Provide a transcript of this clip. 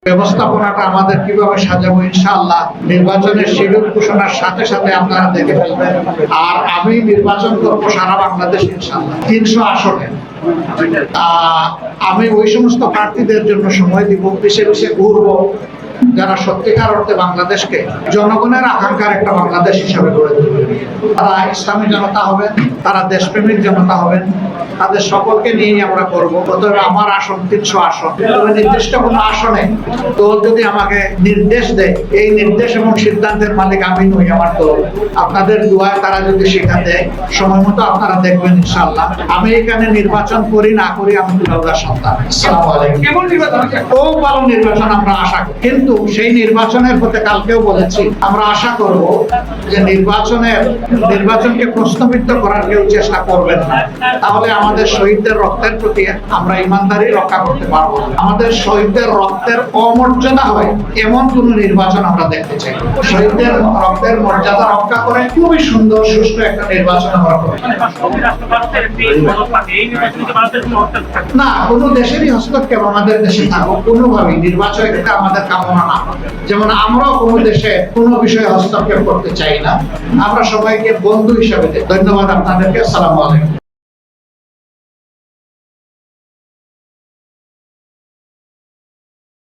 ব্যবস্থাপনাটা আমাদের কিভাবে সাজাবো, ইনশাআল্লাহ নির্বাচনের শিডিউল ঘোষণার সাথে সাথে আপনারা দেখে ফেলবেন। আর আমি নির্বাচন করবো সারা বাংলাদেশ ইনশাআল্লাহ 300 আসনে। আমি ওই সমস্ত প্রার্থীদের জন্য সময় দিব, দেশে দেশে ঘুরবো, যারা সত্যিকার অর্থে বাংলাদেশকে জনগণের আকাঙ্ক্ষার একটা বাংলাদেশ হিসাবে গড়ে তুলবে। তারা ইসলামী জনতা হবেন, তারা দেশপ্রেমিক জনতা হবেন, তাদের সকলকে নিয়েই আমরা করবো। অতএব আমার আসন 300 আসন, তবে নির্দিষ্ট কোনো আসনে দল যদি আমাকে নির্দেশ দেয়, এই নির্দেশ এবং সিদ্ধান্তের মালিক আমি নই, আমার দল। আপনাদের দোয়ায় তারা যদি শিক্ষা দেয়, সময় মতো আপনারা দেখবেন ইনশাআল্লাহ। আমি এখানে নির্বাচন করি না করি, আমি দুলাউদার সন্তান। আসসালামু আলাইকুম। খুব ভালো নির্বাচন আমরা আশা করি, কিন্তু সেই নির্বাচনের হতে কালকেও বলেছি, আমরা আশা করব যে নির্বাচনকে প্রশ্নবিদ্ধ করার কেউ চেষ্টা করবেন না। তাহলে আমাদের শহীদদের রক্তের প্রতি আমরা ইমানদারি রক্ষা করতে পারবো না। আমাদের শহীদদের রক্তের অমর্যাদা হয় এমন কোন নির্বাচন আমরা দেখতে চাই। শহীদদের রক্তের মর্যাদা রক্ষা করে খুবই সুন্দর সুষ্ঠু একটা নির্বাচন আমরা করি না। কোনো দেশেরই হস্তক্ষেপ আমাদের দেশে থাকুক, কোনোভাবেই নির্বাচন এটা আমাদের কামনা না। যেমন আমরাও কোনো দেশে কোনো বিষয়ে হস্তক্ষেপ করতে চাই না। আমরা সবাইকে বন্ধু হিসাবে ধন্যবাদ আপনাদেরকে। আসসালামু আলাইকুম।